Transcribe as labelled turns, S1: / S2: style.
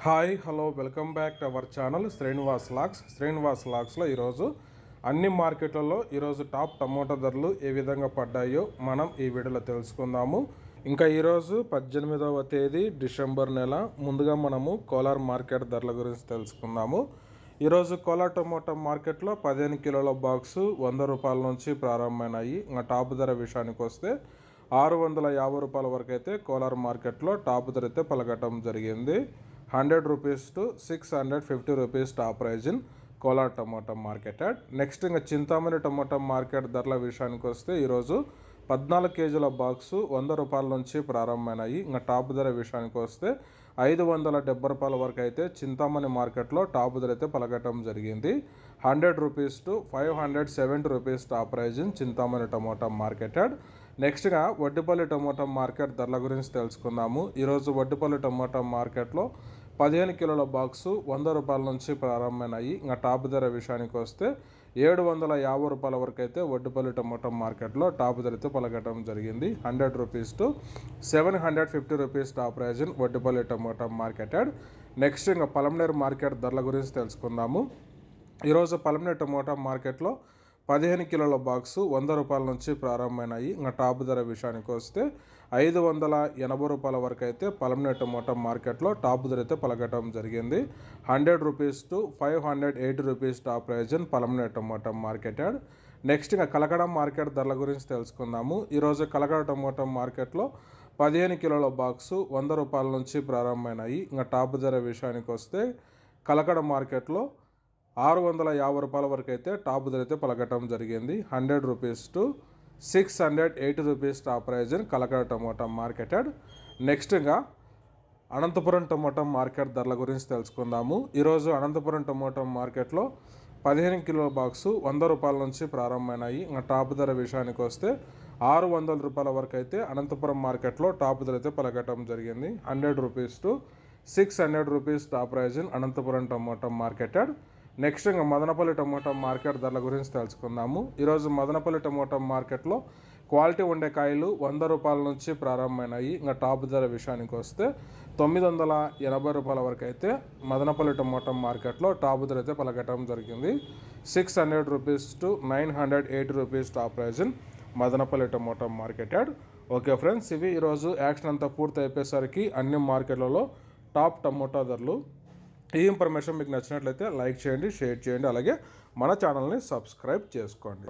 S1: Hi hello welcome back to our channel Srinivas లాక్స్లో ఈరోజు అన్ని మార్కెట్లలో ఈరోజు టాప్ టమోటా ధరలు ఏ విధంగా పడ్డాయో మనం ఈ వీడియోలో తెలుసుకుందాము. ఇంకా ఈరోజు 18వ తేదీ డిసెంబర్ నెల. ముందుగా మనము కోలార్ మార్కెట్ ధరల గురించి తెలుసుకుందాము. ఈరోజు కోలార్ టమోటా మార్కెట్లో 15 కిలోల బాక్సు 100 రూపాయల నుంచి ప్రారంభమైనాయి. ఇంకా టాప్ ధర విషయానికి వస్తే 650 రూపాయల వరకు అయితే కోలార్ మార్కెట్లో టాప్ ధర అయితే పలకటం జరిగింది. 100 rupees to 650 rupees top price in Kolar tomato market yard. Next ఇంకా చింతామణి టమోటా మార్కెట్ ధరల విషయానికి వస్తే ఈరోజు 14 కేజీల బాక్సు 100 రూపాయల నుంచి ప్రారంభమైనాయి. ఇంకా టాప్ ధర విషయానికి వస్తే 570 రూపాయల వరకు అయితే చింతామణి మార్కెట్లో టాప్ ధర అయితే పలకటం జరిగింది. 100 rupees to 570 rupees top price in Chintamani tomato market yard. నెక్స్ట్గా వడ్డిపల్లి టమోటా మార్కెట్ ధరల గురించి తెలుసుకుందాము. ఈరోజు వడ్డిపల్లి టమోటా మార్కెట్లో 15 కిలోల బాక్సు 100 రూపాయల నుంచి ప్రారంభమైనాయి. ఇంకా టాప్ ధర విషయానికి వస్తే 750 రూపాయల వరకు అయితే వడ్డిపల్లి టమోటా మార్కెట్లో టాప్ ధర అయితే పలకటం జరిగింది. 100 rupees to 750 rupees top price in Vaddipalli tomato market yard. Next ఇంకా పలమనేరు మార్కెట్ ధరల గురించి తెలుసుకుందాము. ఈరోజు పలమనేరు టమోటా మార్కెట్లో 15 కిలోల బాక్సు 100 రూపాయల నుంచి ప్రారంభమైనాయి. ఇంకా టాప్ ధర విషయానికి వస్తే 580 రూపాయల వరకు అయితే పలమనేరు టమోటా మార్కెట్లో టాప్ ధర అయితే పలకటం జరిగింది. 100 rupees to 580 rupees top price in Palamaneru tomato market yard. Next ఇంకా కలకడ మార్కెట్ ధరల గురించి తెలుసుకుందాము. ఈరోజు కలకడ టమోటా మార్కెట్లో 15 కిలోల బాక్సు 100 రూపాయల నుంచి ప్రారంభమైనాయి. ఇంకా టాప్ ధర విషయానికి వస్తే కలకడ మార్కెట్లో 650 రూపాయల వరకు అయితే టాప్ ధర అయితే పలకటం జరిగింది. 100 rupees to 680 rupees top price in Kalakada tomato market yard. నెక్స్ట్గా అనంతపురం టమోటా మార్కెట్ ధరల గురించి తెలుసుకుందాము. ఈరోజు అనంతపురం టమోటా మార్కెట్లో 15 కిలోల బాక్సు 100 రూపాయల నుంచి ప్రారంభమైనాయి. ఇంకా టాప్ ధర విషయానికి వస్తే 600 రూపాయల వరకు అయితే అనంతపురం మార్కెట్లో టాప్ ధర అయితే పలకటం జరిగింది. 100 rupees to 600 rupees top price in Anantapuram tomato market yard. Next ఇంకా మదనపల్లి టమోటా మార్కెట్ ధరల గురించి తెలుసుకుందాము. ఈరోజు మదనపల్లి టమోటా మార్కెట్లో క్వాలిటీ ఉండే కాయలు 100 రూపాయల నుంచి ప్రారంభమైనాయి. ఇంకా టాప్ ధర విషయానికి వస్తే 980 రూపాయల వరకు అయితే మదనపల్లి టమోటా మార్కెట్లో టాప్ ధర అయితే పలకటం జరిగింది. 600 rupees to 980 rupees top price in Madanapalle tomato market yard. Okay friends, ఇవి ఈరోజు యాక్షన్ అంతా పూర్తి అయిపోయేసరికి అన్ని మార్కెట్లలో టాప్ టమోటా ధరలు. ఈ ఇన్ఫర్మేషన్ మీకు నచ్చినట్లయితే లైక్ చేయండి, షేర్ చేయండి, అలాగే మన ఛానల్ని సబ్స్క్రైబ్ చేసుకోండి.